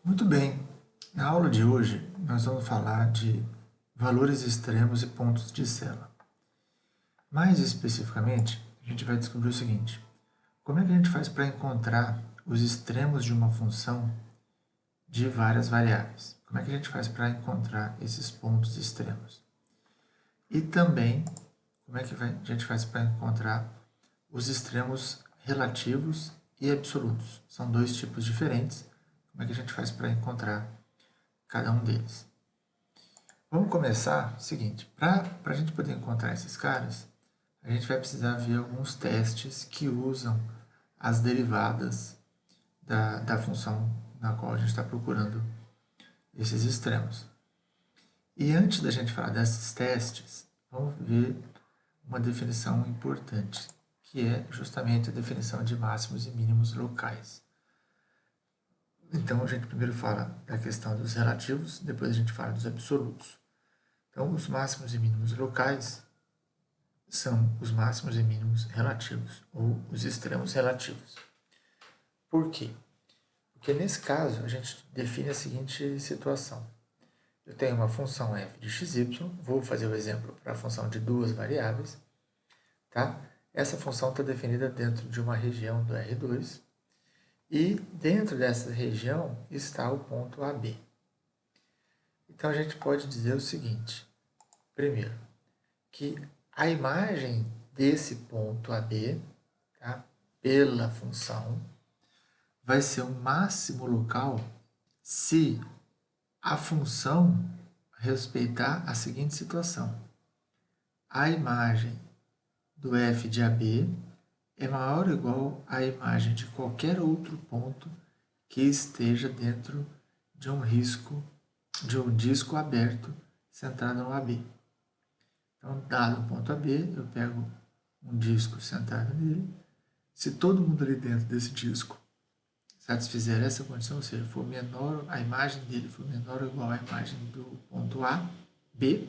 Muito bem, na aula de hoje nós vamos falar de valores extremos e pontos de Sela. Mais especificamente, a gente vai descobrir o seguinte: como é que a gente faz para encontrar os extremos de uma função de várias variáveis? Como é que a gente faz para encontrar esses pontos extremos? E também, como é que a gente faz para encontrar os extremos relativos e absolutos? São dois tipos diferentes. Como é que a gente faz para encontrar cada um deles? Vamos começar o seguinte, para a gente poder encontrar esses caras, a gente vai precisar ver alguns testes que usam as derivadas da função na qual a gente está procurando esses extremos. E antes da gente falar desses testes, vamos ver uma definição importante, que é justamente a definição de máximos e mínimos locais. Então, a gente primeiro fala da questão dos relativos, depois a gente fala dos absolutos. Então, os máximos e mínimos locais são os máximos e mínimos relativos, ou os extremos relativos. Por quê? Porque nesse caso, a gente define a seguinte situação. Eu tenho uma função f de xy, vou fazer o exemplo para a função de duas variáveis, tá? Essa função está definida dentro de uma região do R2, e dentro dessa região está o ponto AB. Então, a gente pode dizer o seguinte, primeiro, que a imagem desse ponto AB, tá, pela função, vai ser o máximo local se a função respeitar a seguinte situação. A imagem do f de AB é maior ou igual à imagem de qualquer outro ponto que esteja dentro de um disco aberto centrado no AB. Então, dado o ponto AB, eu pego um disco centrado nele. Se todo mundo ali dentro desse disco satisfizer essa condição, ou seja, for menor, a imagem dele for menor ou igual à imagem do ponto A, B,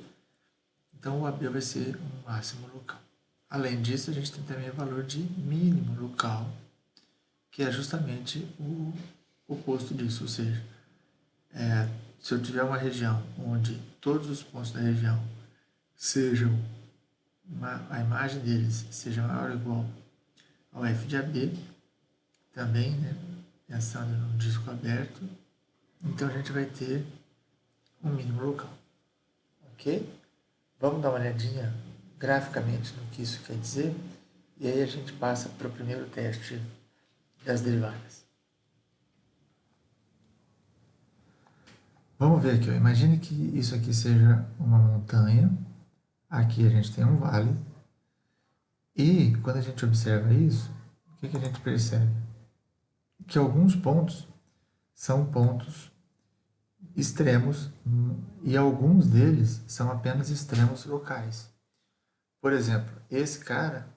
então o AB vai ser um máximo local. Além disso, a gente tem também o valor de mínimo local, que é justamente o oposto disso, ou seja, se eu tiver uma região onde todos os pontos da região sejam, a imagem deles seja maior ou igual ao f de AB, também, né, pensando num disco aberto, então a gente vai ter um mínimo local, ok? Vamos dar uma olhadinha graficamente no que isso quer dizer, e aí a gente passa para o primeiro teste das derivadas. Vamos ver aqui, ó. Imagine que isso aqui seja uma montanha, aqui a gente tem um vale, e quando a gente observa isso, o que a gente percebe? Que alguns pontos são pontos extremos e alguns deles são apenas extremos locais. Por exemplo, esse cara,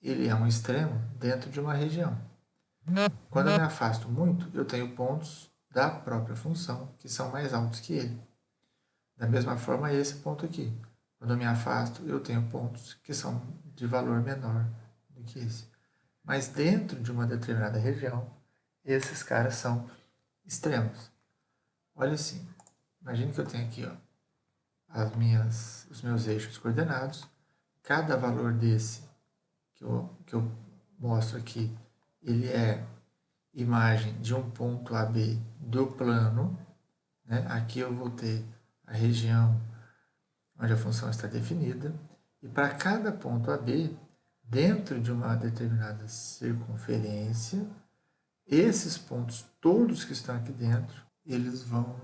ele é um extremo dentro de uma região. Quando eu me afasto muito, eu tenho pontos da própria função que são mais altos que ele. Da mesma forma, esse ponto aqui. Quando eu me afasto, eu tenho pontos que são de valor menor do que esse. Mas dentro de uma determinada região, esses caras são extremos. Olha assim, imagine que eu tenho aqui, ó, os meus eixos coordenados. Cada valor desse que eu mostro aqui, ele é imagem de um ponto AB do plano. Né? Aqui eu vou ter a região onde a função está definida. E para cada ponto AB, dentro de uma determinada circunferência, esses pontos todos que estão aqui dentro, eles vão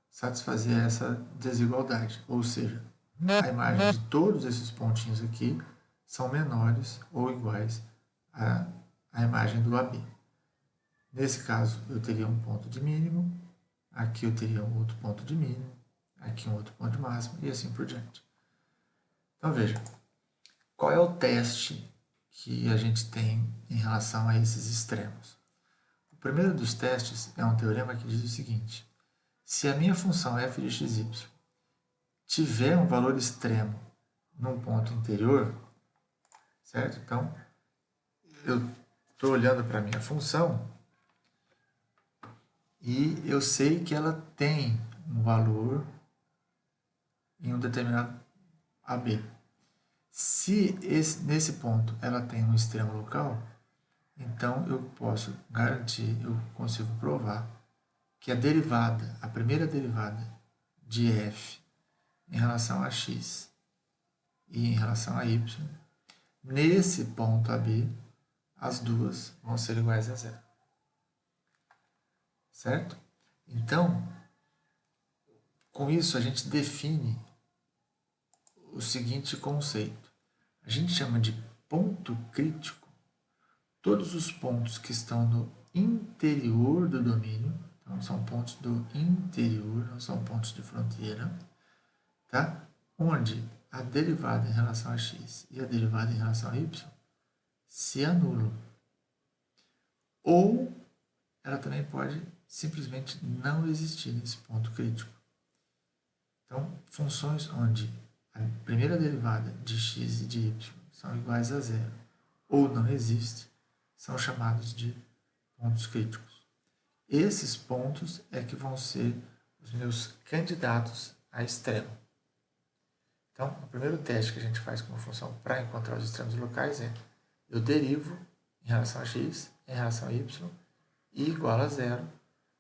satisfazer essa desigualdade. Ou seja, a imagem de todos esses pontinhos aqui são menores ou iguais à imagem do AB. Nesse caso, eu teria um ponto de mínimo, aqui eu teria um outro ponto de mínimo, aqui um outro ponto de máximo e assim por diante. Então veja, qual é o teste que a gente tem em relação a esses extremos? O primeiro dos testes é um teorema que diz o seguinte: se a minha função f de xy tiver um valor extremo num ponto interior, certo? Então, eu estou olhando para a minha função e eu sei que ela tem um valor em um determinado AB. Se nesse ponto ela tem um extremo local, então eu posso garantir, eu consigo provar que a derivada, a primeira derivada de f em relação a x e em relação a y, nesse ponto AB, as duas vão ser iguais a zero. Certo? Então, com isso a gente define o seguinte conceito. A gente chama de ponto crítico todos os pontos que estão no interior do domínio, então são pontos do interior, não são pontos de fronteira, tá? Onde a derivada em relação a x e a derivada em relação a y se anulam. Ou ela também pode simplesmente não existir nesse ponto crítico. Então, funções onde a primeira derivada de x e de y são iguais a zero ou não existe, são chamados de pontos críticos. Esses pontos é que vão ser os meus candidatos a extremo. Então, o primeiro teste que a gente faz com uma função para encontrar os extremos locais é eu derivo em relação a x, em relação a y, e igual a zero.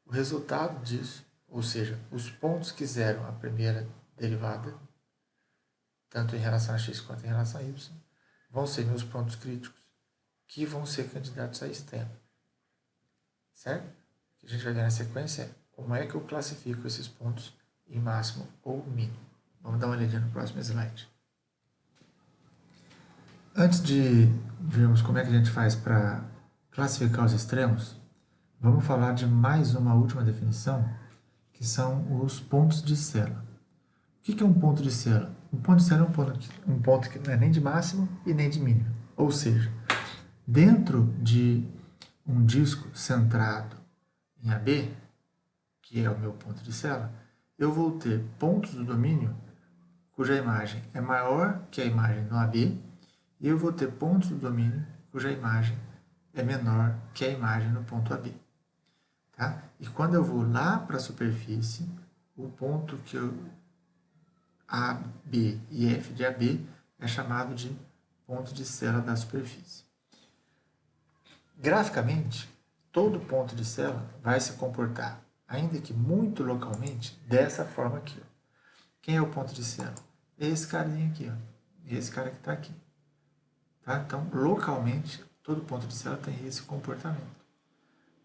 O resultado disso, ou seja, os pontos que zeram a primeira derivada, tanto em relação a x quanto em relação a y, vão ser meus pontos críticos, que vão ser candidatos a extremo. Certo? O que a gente vai ver na sequência é como é que eu classifico esses pontos em máximo ou mínimo. Vamos dar uma olhadinha no próximo slide. Antes de vermos como é que a gente faz para classificar os extremos, vamos falar de mais uma última definição, que são os pontos de Cela. O que é um ponto de Cela? Um ponto de Cela é um ponto que não é nem de máximo e nem de mínimo. Ou seja, dentro de um disco centrado em AB, que é o meu ponto de Cela, eu vou ter pontos do domínio cuja imagem é maior que a imagem no AB, e eu vou ter pontos do domínio cuja imagem é menor que a imagem no ponto AB. Tá? E quando eu vou lá para a superfície, o ponto que A, B e F de AB é chamado de ponto de Cela da superfície. Graficamente, todo ponto de Cela vai se comportar, ainda que muito localmente, dessa forma aqui. Ó. Quem é o ponto de Cela? É esse carinha aqui, ó. Esse cara que está aqui. Tá? Então, localmente, todo ponto de Cela tem esse comportamento.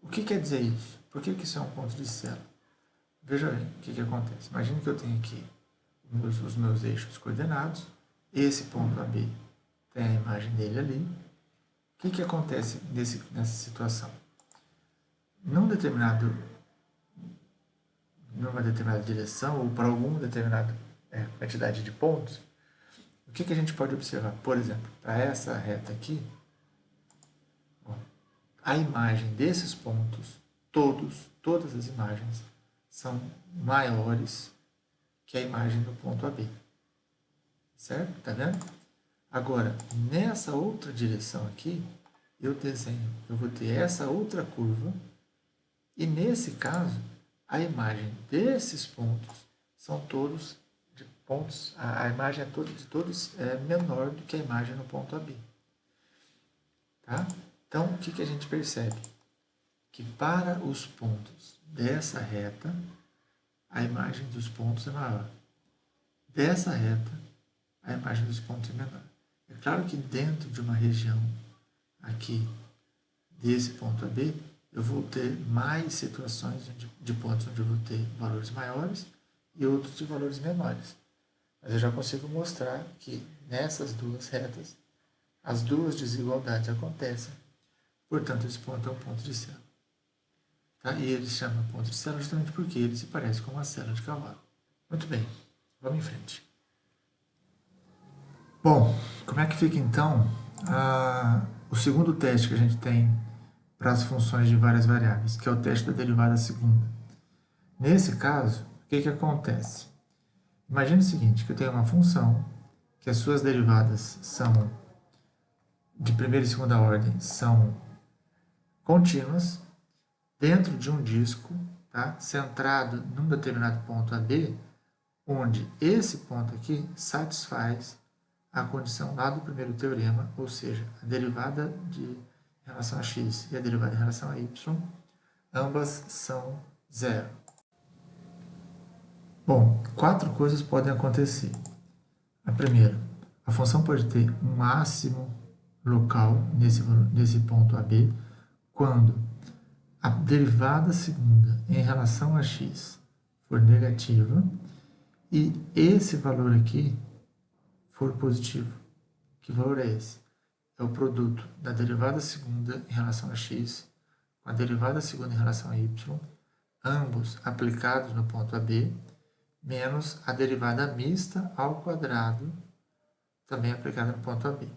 O que quer dizer isso? Por que isso é um ponto de Cela? Veja bem o que acontece. Imagine que eu tenho aqui os meus eixos coordenados. Esse ponto AB tem a imagem dele ali. O que acontece nessa situação? Numa determinada direção ou para alguma determinada quantidade de pontos, o que a gente pode observar? Por exemplo, para essa reta aqui, a imagem desses pontos, todas as imagens, são maiores que a imagem do ponto AB. Certo? Tá vendo? Agora, nessa outra direção aqui, eu vou ter essa outra curva, e nesse caso, a imagem desses pontos são todos de pontos, a imagem de todos é menor do que a imagem no ponto AB. Tá? Então, o que a gente percebe? Que para os pontos dessa reta, a imagem dos pontos é maior. Dessa reta, a imagem dos pontos é menor. É claro que dentro de uma região aqui, desse ponto AB, eu vou ter mais situações de pontos onde eu vou ter valores maiores e outros de valores menores. Mas eu já consigo mostrar que nessas duas retas, as duas desigualdades acontecem. Portanto, esse ponto é um ponto de Cela. Tá? E ele se chama ponto de Cela justamente porque ele se parece com uma cela de cavalo. Muito bem, vamos em frente. Bom, como é que fica então o segundo teste que a gente tem para as funções de várias variáveis, que é o teste da derivada segunda? Nesse caso, o que acontece? Imagine o seguinte, que eu tenho uma função que as suas derivadas são de primeira e segunda ordem, são contínuas dentro de um disco tá? Centrado num determinado ponto AB, onde esse ponto aqui satisfaz a condição lá do primeiro teorema, ou seja, a derivada em relação a x e a derivada em relação a y, ambas são zero. Bom, 4 coisas podem acontecer. A primeira, a função pode ter um máximo local nesse ponto AB, quando a derivada segunda em relação a x for negativa e esse valor aqui for positivo. Que valor é esse? É o produto da derivada segunda em relação a x com a derivada segunda em relação a y, ambos aplicados no ponto AB, menos a derivada mista ao quadrado, também aplicada no ponto AB.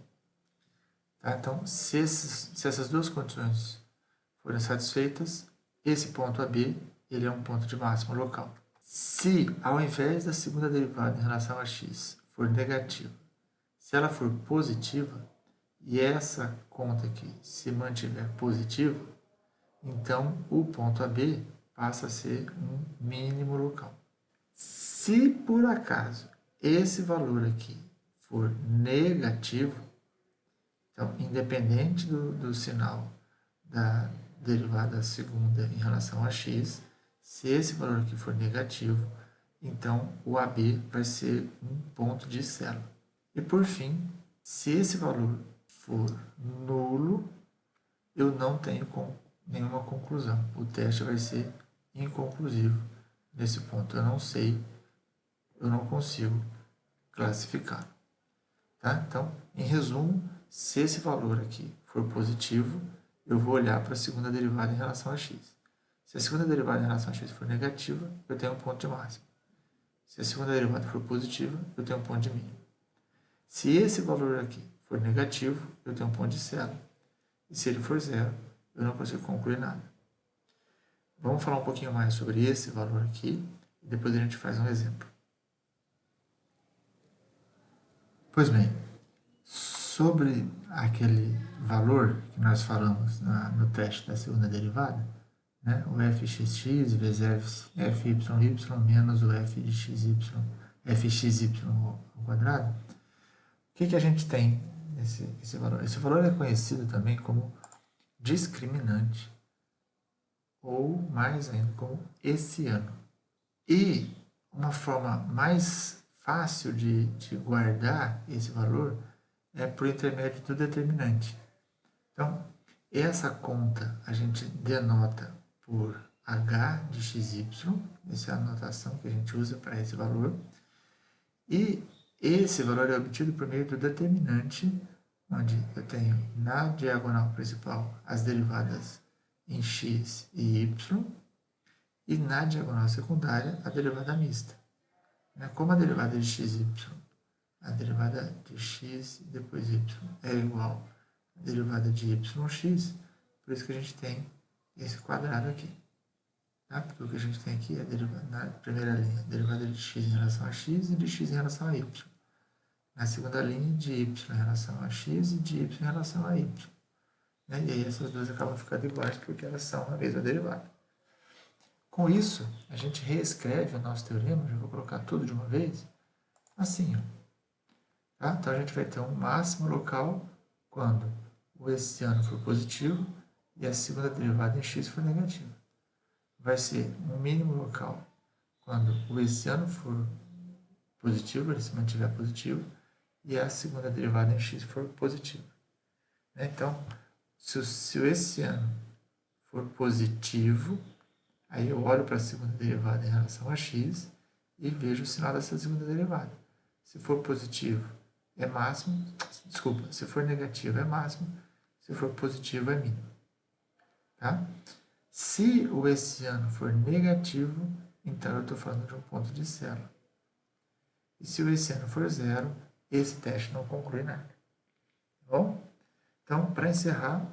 Tá? Então, se essas duas condições forem satisfeitas, esse ponto AB ele é um ponto de máximo local. Se, ao invés da segunda derivada em relação a x for negativa, se ela for positiva, e essa conta aqui se mantiver positiva, então o ponto AB passa a ser um mínimo local. Se por acaso esse valor aqui for negativo, então independente do sinal da derivada segunda em relação a x, se esse valor aqui for negativo, então o AB vai ser um ponto de célula. E por fim, se esse valor for nulo, eu não tenho nenhuma conclusão. O teste vai ser inconclusivo nesse ponto. Eu não sei, eu não consigo classificar. Tá? Então, em resumo, se esse valor aqui for positivo, eu vou olhar para a segunda derivada em relação a x. Se a segunda derivada em relação a x for negativa, eu tenho um ponto de máximo. Se a segunda derivada for positiva, eu tenho um ponto de mínimo. Se esse valor aqui for negativo, eu tenho um ponto de célula. E se ele for zero, eu não consigo concluir nada. Vamos falar um pouquinho mais sobre esse valor aqui, e depois a gente faz um exemplo. Pois bem, sobre aquele valor que nós falamos no teste da segunda derivada, né, o fxx vezes fyy menos o f de xy, fxy ao quadrado, o que a gente tem nesse valor? Esse valor é conhecido também como discriminante, ou mais ainda como hessiano. E uma forma mais fácil de guardar esse valor é por intermédio do determinante. Então, essa conta a gente denota por h de xy, essa é a anotação que a gente usa para esse valor, e esse valor é obtido por meio do determinante, onde eu tenho na diagonal principal as derivadas em x e y, e na diagonal secundária a derivada mista. Como a derivada de xy, a derivada de x e depois y é igual à derivada de yx, por isso que a gente tem esse quadrado aqui. Tá? Porque o que a gente tem aqui é na primeira linha, a derivada de x em relação a x e de x em relação a y. Na segunda linha, de y em relação a x e de y em relação a y. E aí essas duas acabam ficando iguais porque elas são a mesma derivada. Com isso, a gente reescreve o nosso teorema, já vou colocar tudo de uma vez, assim. Tá? Então a gente vai ter um máximo local quando o hessiano for positivo e a segunda derivada em x for negativa. Vai ser um mínimo local quando o hessiano for positivo, ele se mantiver positivo, e a segunda derivada em x for positiva. Então, se o hessiano for positivo, aí eu olho para a segunda derivada em relação a x e vejo o sinal dessa segunda derivada. Se for positivo, é máximo. Desculpa, se for negativo, é máximo. Se for positivo, é mínimo. Tá? Se o hessiano for negativo, então eu estou falando de um ponto de célula. E se o hessiano for zero, esse teste não conclui nada. Tá bom? Então, para encerrar,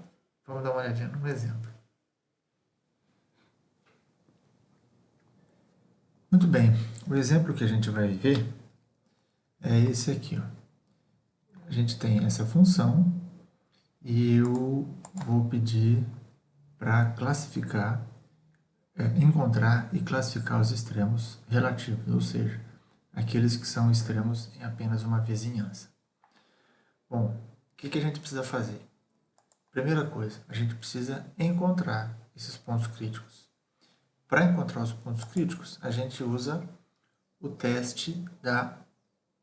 vamos dar uma olhadinha num exemplo. Muito bem, o exemplo que a gente vai ver é esse aqui. Ó. A gente tem essa função e eu vou pedir para classificar encontrar e classificar os extremos relativos, ou seja, aqueles que são extremos em apenas uma vizinhança. Bom, o que a gente precisa fazer? Primeira coisa, a gente precisa encontrar esses pontos críticos. Para encontrar os pontos críticos, a gente usa o teste da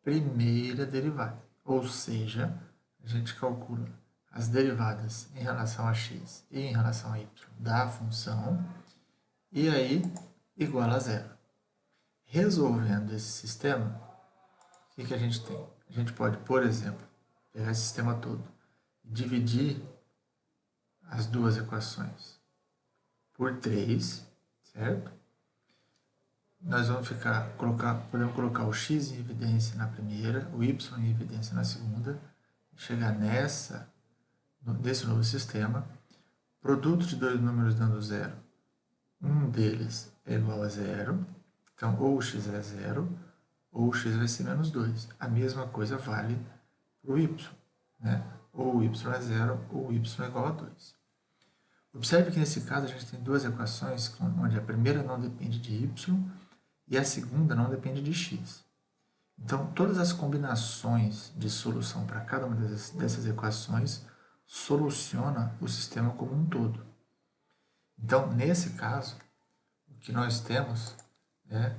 primeira derivada, ou seja, a gente calcula as derivadas em relação a x e em relação a y da função, e aí igual a zero. Resolvendo esse sistema, o que a gente tem? A gente pode, por exemplo, pegar esse sistema todo e dividir as duas equações por 3, certo? Nós vamos podemos colocar o x em evidência na primeira, o y em evidência na segunda, chegar desse novo sistema, produto de dois números dando zero, um deles é igual a zero, então ou o x é zero, ou o x vai ser menos 2. A mesma coisa vale para o y, né? Ou o y é zero, ou o y é igual a 2. Observe que nesse caso a gente tem duas equações, onde a primeira não depende de y e a segunda não depende de x. Então, todas as combinações de solução para cada uma dessas equações soluciona o sistema como um todo. Então, nesse caso, o que nós temos é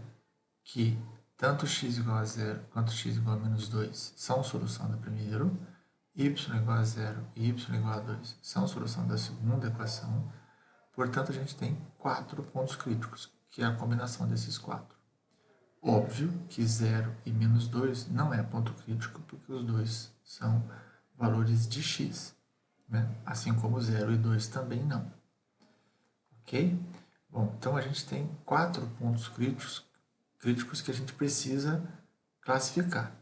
que tanto x igual a zero quanto x igual a menos 2 são solução do primeiro, y igual a zero e y igual a 2 são solução da segunda equação. Portanto, a gente tem 4 pontos críticos, que é a combinação desses 4. Óbvio que 0 e menos 2 não é ponto crítico, porque os dois são valores de x, né? Assim como 0 e 2 também não. Ok? Bom, então a gente tem 4 pontos críticos que a gente precisa classificar.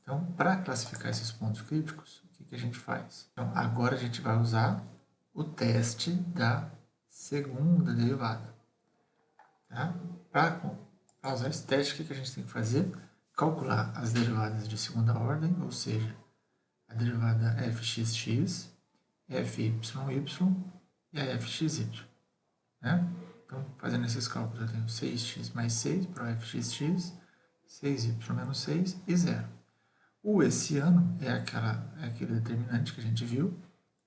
Então, para classificar esses pontos críticos, o que a gente faz? Então, agora a gente vai usar o teste da segunda derivada. Tá? Para usar esse teste, o que a gente tem que fazer? Calcular as derivadas de segunda ordem, ou seja, a derivada fxx, fyy e a fxy. Né? Então, fazendo esses cálculos, eu tenho 6x mais 6 para o fxx, 6y menos 6 e 0. O essiano é aquele determinante que a gente viu,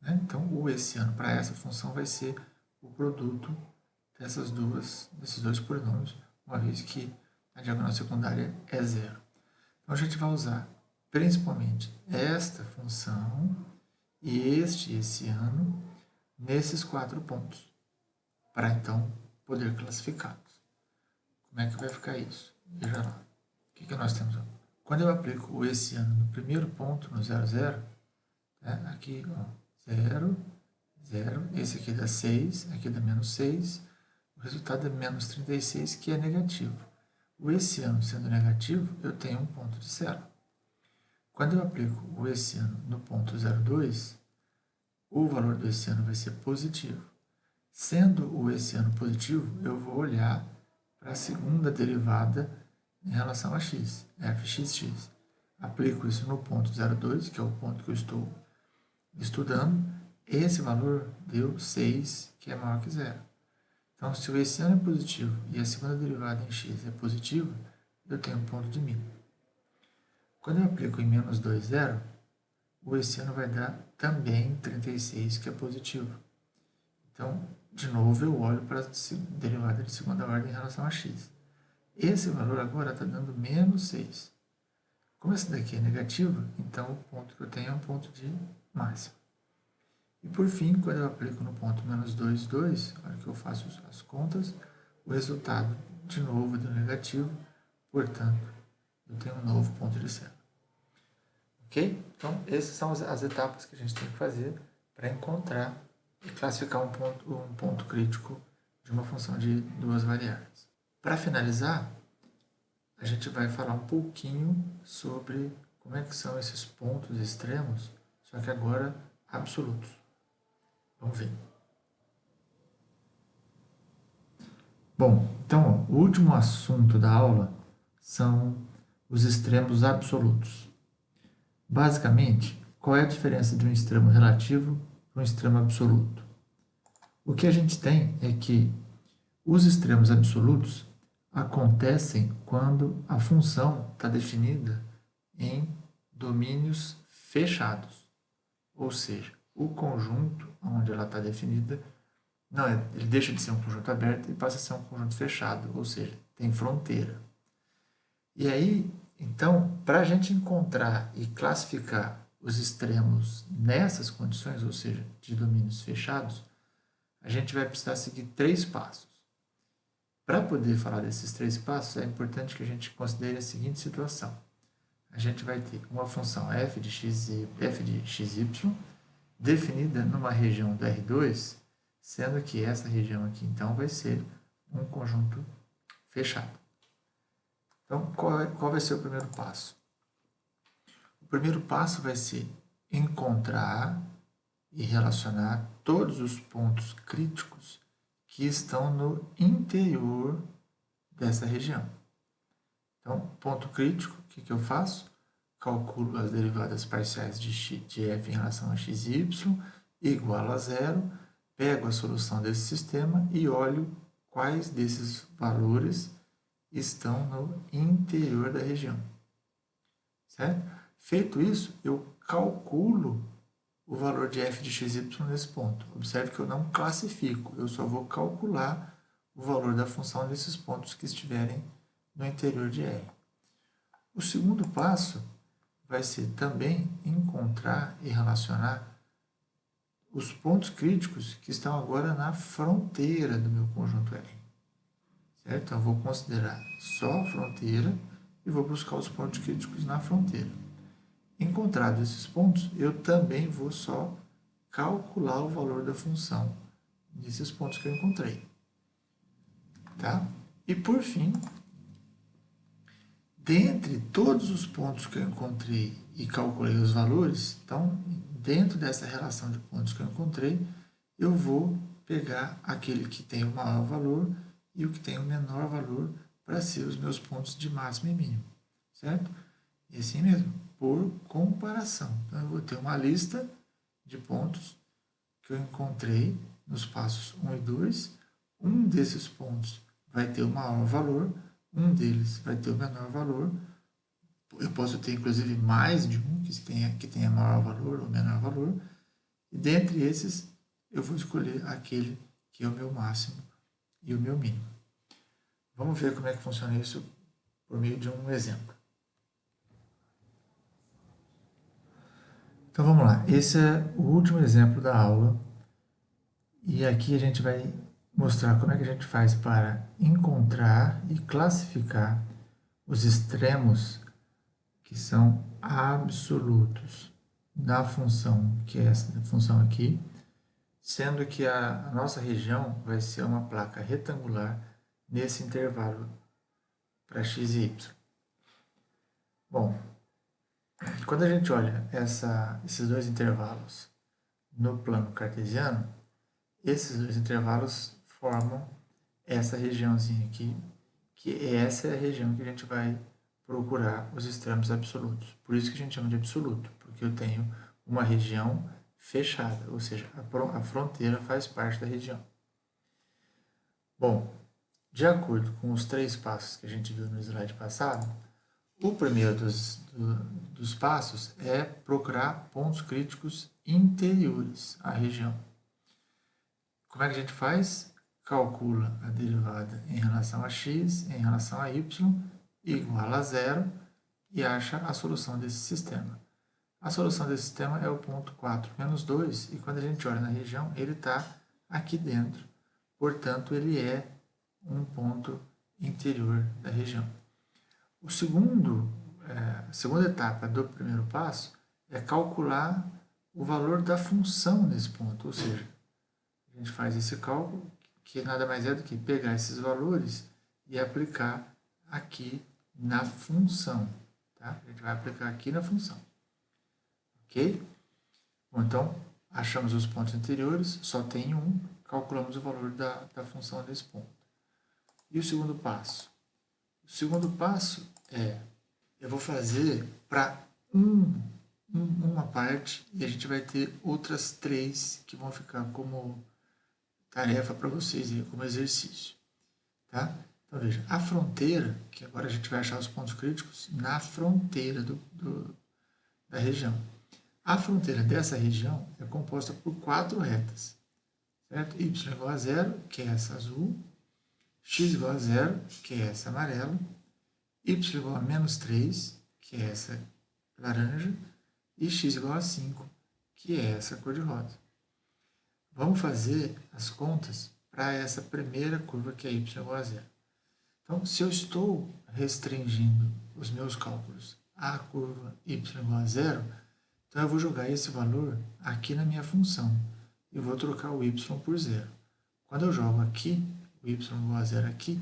né? Então, o essiano para essa função vai ser o produto desses dois polinômios, uma vez que a diagonal secundária é zero. Então, a gente vai usar principalmente esta função e este essiano nesses 4 pontos, para então poder classificá-los. Como é que vai ficar isso? Veja lá. O que nós temos? Quando eu aplico o essiano no primeiro ponto, no 0, 0, né? Aqui, ó, 0, 0, esse aqui dá 6, aqui dá menos 6, o resultado é menos 36, que é negativo. O essiano sendo negativo, eu tenho um ponto de zero. Quando eu aplico o essiano no ponto 0,2, o valor do essiano vai ser positivo. Sendo o essiano positivo, eu vou olhar para a segunda derivada em relação a x, fxx. Aplico isso no ponto 0,2, que é o ponto que eu estou estudando. Esse valor deu 6, que é maior que zero. Então, se o essiano é positivo e a segunda derivada em x é positiva, eu tenho um ponto de mínimo. Quando eu aplico em menos 2, 0, o essiano vai dar também 36, que é positivo. Então, de novo, eu olho para a derivada de segunda ordem em relação a x. Esse valor agora está dando menos 6. Como esse daqui é negativo, então o ponto que eu tenho é um ponto de máximo. E por fim, quando eu aplico no ponto menos 2, 2, na hora que eu faço as contas, o resultado de novo deu negativo, portanto, eu tenho um novo ponto de zero. Ok? Então, essas são as etapas que a gente tem que fazer para encontrar e classificar um ponto crítico de uma função de duas variáveis. Para finalizar, a gente vai falar um pouquinho sobre como é que são esses pontos extremos, só que agora absolutos. Vamos ver. Bom, então, o último assunto da aula são os extremos absolutos. Basicamente, qual é a diferença de um extremo relativo para um extremo absoluto? O que a gente tem é que Os extremos absolutos acontecem quando a função está definida em domínios fechados, ou seja, o conjunto onde ela está definida, não, ele deixa de ser um conjunto aberto e passa a ser um conjunto fechado, ou seja, tem fronteira. E aí, então, para a gente encontrar e classificar os extremos nessas condições, ou seja, de domínios fechados, a gente vai precisar seguir 3 passos. Para poder falar desses 3 passos, é importante que a gente considere a seguinte situação. A gente vai ter uma função f de xy definida numa região do R2, sendo que essa região aqui, então, vai ser um conjunto fechado. Então, qual vai ser o primeiro passo? O primeiro passo vai ser encontrar e relacionar todos os pontos críticos que estão no interior dessa região. Então, ponto crítico, o que eu faço? Calculo as derivadas parciais de f em relação a xy igual a 0, pego a solução desse sistema e olho quais desses valores estão no interior da região. Certo? Feito isso, eu calculo o valor de f de xy nesse ponto. Observe que eu não classifico, eu só vou calcular o valor da função desses pontos que estiverem no interior de R. O segundo passo vai ser também encontrar e relacionar os pontos críticos que estão agora na fronteira do meu conjunto R. Certo? Então, eu vou considerar só a fronteira e vou buscar os pontos críticos na fronteira. Encontrados esses pontos, eu também vou só calcular o valor da função nesses pontos que eu encontrei. Tá? E por fim, dentre todos os pontos que eu encontrei e calculei os valores, então, dentro dessa relação de pontos que eu encontrei, eu vou pegar aquele que tem o maior valor e o que tem o menor valor para ser os meus pontos de máximo e mínimo, certo? E assim mesmo, por comparação. Então, eu vou ter uma lista de pontos que eu encontrei nos passos 1 e 2. Um desses pontos vai ter o maior valor, um deles vai ter o menor valor. Eu posso ter, inclusive, mais de um que tenha maior valor ou menor valor. E dentre esses, eu vou escolher aquele que é o meu máximo e o meu mínimo. Vamos ver como é que funciona isso por meio de um exemplo. Então vamos lá, esse é o último exemplo da aula e aqui a gente vai mostrar como é que a gente faz para encontrar e classificar os extremos que são absolutos da função, que é essa função aqui, sendo que a nossa região vai ser uma placa retangular nesse intervalo para x e y. Bom, quando a gente olha esses dois intervalos no plano cartesiano, esses dois intervalos formam essa regiãozinha aqui, que essa é a região que a gente vai procurar os extremos absolutos. Por isso que a gente chama de absoluto, porque eu tenho uma região fechada, ou seja, a fronteira faz parte da região. Bom, de acordo com os 3 passos que a gente viu no slide passado, o primeiro dos passos é procurar pontos críticos interiores à região. Como é que a gente faz? Calcula a derivada em relação a x, em relação a y, igual a 0 e acha a solução desse sistema. A solução desse sistema é o ponto 4 menos 2, e quando a gente olha na região, ele está aqui dentro. Portanto, ele é um ponto interior da região. A segunda etapa do primeiro passo é calcular o valor da função nesse ponto, ou seja, a gente faz esse cálculo, que nada mais é do que pegar esses valores e aplicar aqui na função. Tá? A gente vai aplicar aqui na função. Ok? Bom, então, achamos os pontos anteriores, só tem um, calculamos o valor da função nesse ponto. E o segundo passo? O segundo passo é, eu vou fazer para uma parte e a gente vai ter outras 3 que vão ficar como tarefa para vocês, como exercício. Tá? Então, veja, a fronteira, que agora a gente vai achar os pontos críticos na fronteira da região. A fronteira dessa região é composta por 4 retas, certo? Y igual a 0, que é essa azul, x igual a 0, que é essa amarela, y igual a menos 3, que é essa laranja, e x igual a 5, que é essa cor de rosa. Vamos fazer as contas para essa primeira curva, que é y igual a 0. Então, se eu estou restringindo os meus cálculos à curva y igual a 0, então eu vou jogar esse valor aqui na minha função. Eu vou trocar o y por 0. Quando eu jogo aqui, o y igual a 0 aqui,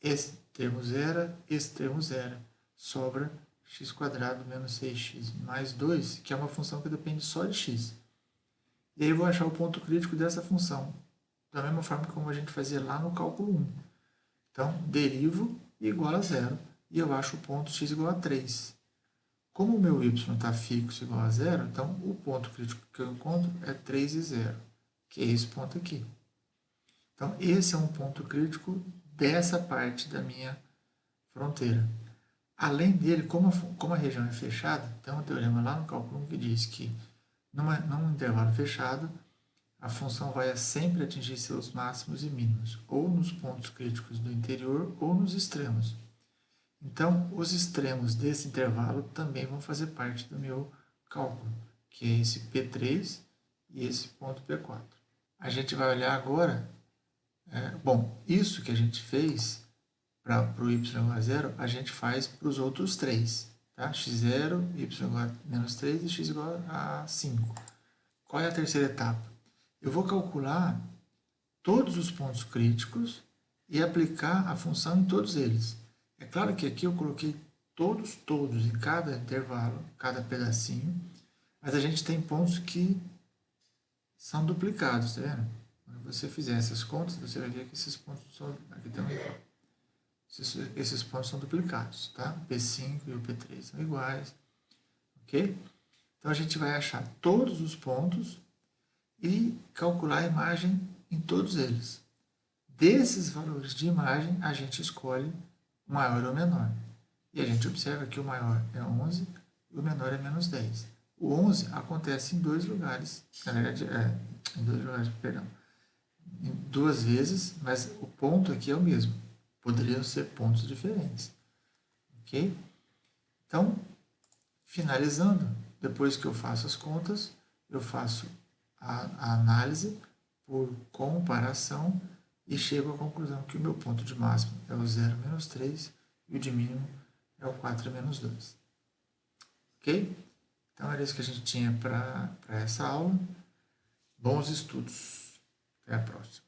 esse termo zero, esse termo zero. Sobra x² menos 6x mais 2, que é uma função que depende só de x. E aí eu vou achar o ponto crítico dessa função, da mesma forma como a gente fazia lá no cálculo 1. Então, derivo igual a 0, e eu acho o ponto x igual a 3. Como o meu y está fixo igual a 0, então o ponto crítico que eu encontro é 3 e 0, que é esse ponto aqui. Então, esse é um ponto crítico dessa parte da minha fronteira. Além dele, como a região é fechada, tem um teorema lá no cálculo 1 que diz que num intervalo fechado, a função vai sempre atingir seus máximos e mínimos, ou nos pontos críticos do interior ou nos extremos. Então, os extremos desse intervalo também vão fazer parte do meu cálculo, que é esse P3 e esse ponto P4. A gente vai olhar agora, isso que a gente fez para o y igual a 0, a gente faz para os outros três, tá? x0, y igual a menos 3 e x igual a 5. Qual é a terceira etapa? Eu vou calcular todos os pontos críticos e aplicar a função em todos eles. É claro que aqui eu coloquei todos em cada intervalo, cada pedacinho, mas a gente tem pontos que são duplicados, tá vendo? Quando você fizer essas contas, você vai ver que esses pontos são aqui também igual. Esses pontos são duplicados, tá? O P5 e o P3 são iguais, ok? Então a gente vai achar todos os pontos e calcular a imagem em todos eles. Desses valores de imagem, a gente escolhe o maior ou o menor. E a gente observa que o maior é 11 e o menor é menos 10. O 11 acontece em dois lugares, na verdade, em dois lugares, perdão, em duas vezes, mas o ponto aqui é o mesmo. Poderiam ser pontos diferentes. Ok? Então, finalizando, depois que eu faço as contas, eu faço a análise por comparação e chego à conclusão que o meu ponto de máximo é o 0 menos 3 e o de mínimo é o 4 menos 2. Ok? Então, era isso que a gente tinha para essa aula. Bons estudos. Até a próxima.